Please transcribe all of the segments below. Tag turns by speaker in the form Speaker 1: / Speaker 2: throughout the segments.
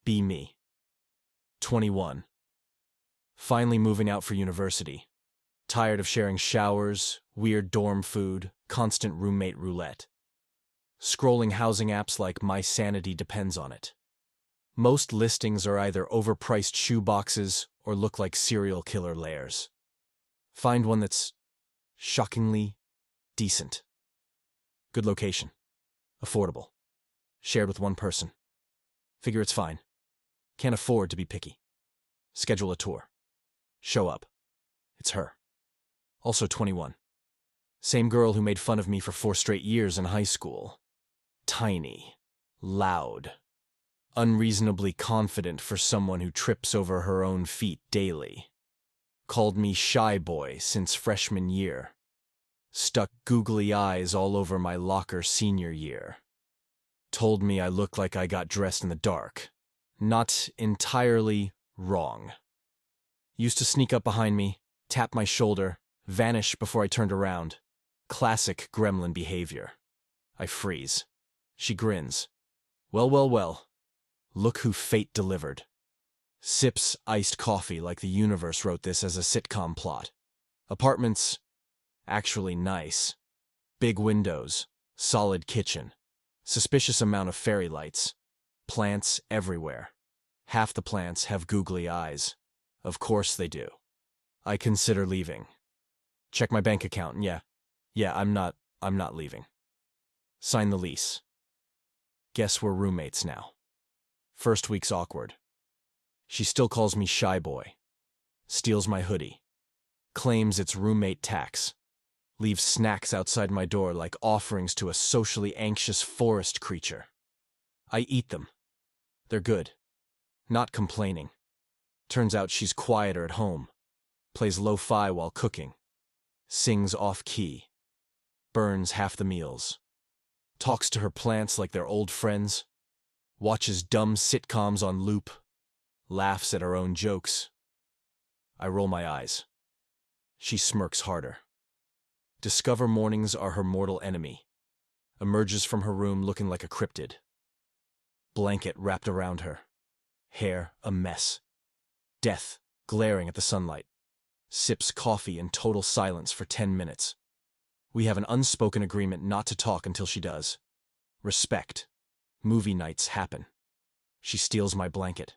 Speaker 1: Be me. 21. Finally moving out for university. Tired of sharing showers, weird dorm food, constant roommate roulette. Scrolling housing apps like my sanity depends on it. Most listings are either overpriced shoe boxes or look like serial killer lairs. Find one that's shockingly decent. Good location. Affordable. Shared with one person. Figure it's fine. Can't afford to be picky. Schedule a tour. Show up. It's her. Also 21. Same girl who made fun of me for 4 straight years in high school. Tiny. Loud. Unreasonably confident for someone who trips over her own feet daily. Called me shy boy since freshman year. Stuck googly eyes all over my locker senior year. Told me I looked like I got dressed in the dark. Not entirely wrong. Used to sneak up behind me, tap my shoulder, vanish before I turned around. Classic gremlin behavior. I freeze. She grins. Well, well, well. Look who fate delivered. Sips iced coffee like the universe wrote this as a sitcom plot. Apartments, actually nice. Big windows, solid kitchen. Suspicious amount of fairy lights. Plants everywhere. Half the plants have googly eyes. Of course they do. I consider leaving. Check my bank account, yeah, I'm not leaving. Sign the lease. Guess we're roommates now. First week's awkward. She still calls me shy boy. Steals my hoodie. Claims it's roommate tax. Leaves snacks outside my door like offerings to a socially anxious forest creature. I eat them. They're good. Not complaining. Turns out she's quieter at home. Plays lo-fi while cooking. Sings off-key. Burns half the meals. Talks to her plants like they're old friends. Watches dumb sitcoms on loop. Laughs at her own jokes. I roll my eyes. She smirks harder. Discover mornings are her mortal enemy. Emerges from her room looking like a cryptid. Blanket wrapped around her. Hair a mess. Death glaring at the sunlight. Sips coffee in total silence for 10 minutes. We have an unspoken agreement not to talk until she does. Respect. Movie nights happen. She steals my blanket.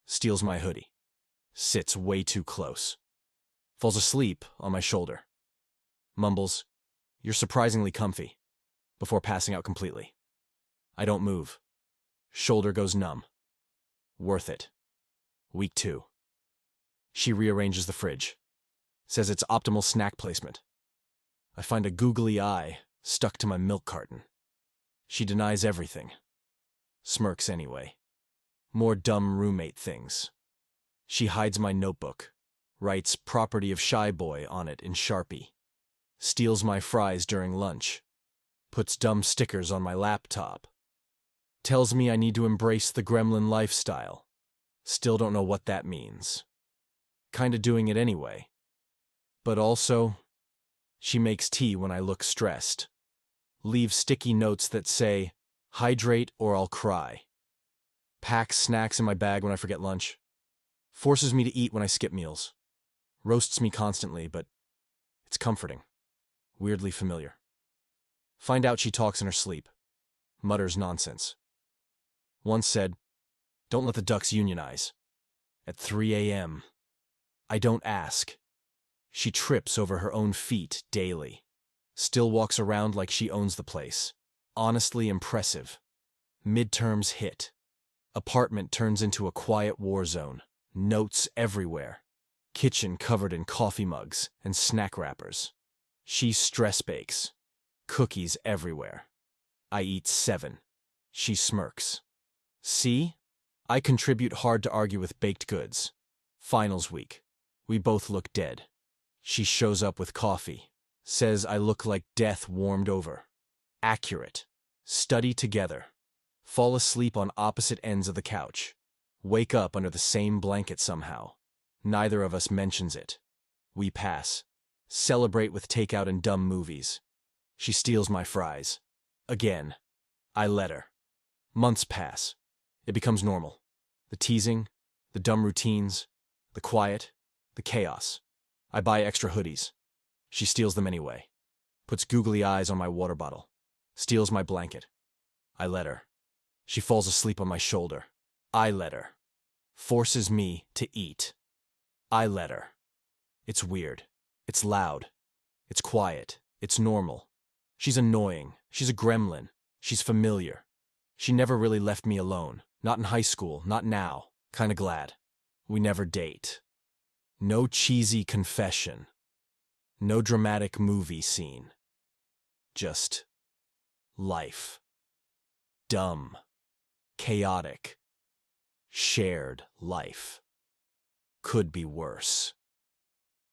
Speaker 1: Steals my hoodie. Sits way too close. Falls asleep on my shoulder. Mumbles, "You're surprisingly comfy," before passing out completely. I don't move. Shoulder goes numb. Worth it. Week 2. She rearranges the fridge. Says it's optimal snack placement. I find a googly eye stuck to my milk carton. She denies everything. Smirks anyway. More dumb roommate things. She hides my notebook. Writes "property of shy boy" on it in Sharpie. Steals my fries during lunch. Puts dumb stickers on my laptop. Tells me I need to embrace the gremlin lifestyle. Still don't know what that means. Kinda doing it anyway. But also, she makes tea when I look stressed. Leaves sticky notes that say, "Hydrate or I'll cry." Packs snacks in my bag when I forget lunch. Forces me to eat when I skip meals. Roasts me constantly, but it's comforting. Weirdly familiar. Find out she talks in her sleep. Mutters nonsense. Once said, "Don't let the ducks unionize." At 3 a.m. I don't ask. She trips over her own feet daily. Still walks around like she owns the place. Honestly impressive. Midterms hit. Apartment turns into a quiet war zone. Notes everywhere. Kitchen covered in coffee mugs and snack wrappers. She stress bakes. Cookies everywhere. I eat 7. She smirks. See? I contribute hard to argue with baked goods. Finals week. We both look dead. She shows up with coffee. Says I look like death warmed over. Accurate. Study together. Fall asleep on opposite ends of the couch. Wake up under the same blanket somehow. Neither of us mentions it. We pass. Celebrate with takeout and dumb movies. She steals my fries. Again. I let her. Months pass. It becomes normal. The teasing, the dumb routines, the quiet, the chaos. I buy extra hoodies. She steals them anyway. Puts googly eyes on my water bottle. Steals my blanket. I let her. She falls asleep on my shoulder. I let her. Forces me to eat. I let her. It's weird. It's loud. It's quiet. It's normal. She's annoying. She's a gremlin. She's familiar. She never really left me alone. Not in high school. Not now. Kinda glad. We never date. No cheesy confession. No dramatic movie scene. Just life. Dumb. Chaotic. Shared life. Could be worse.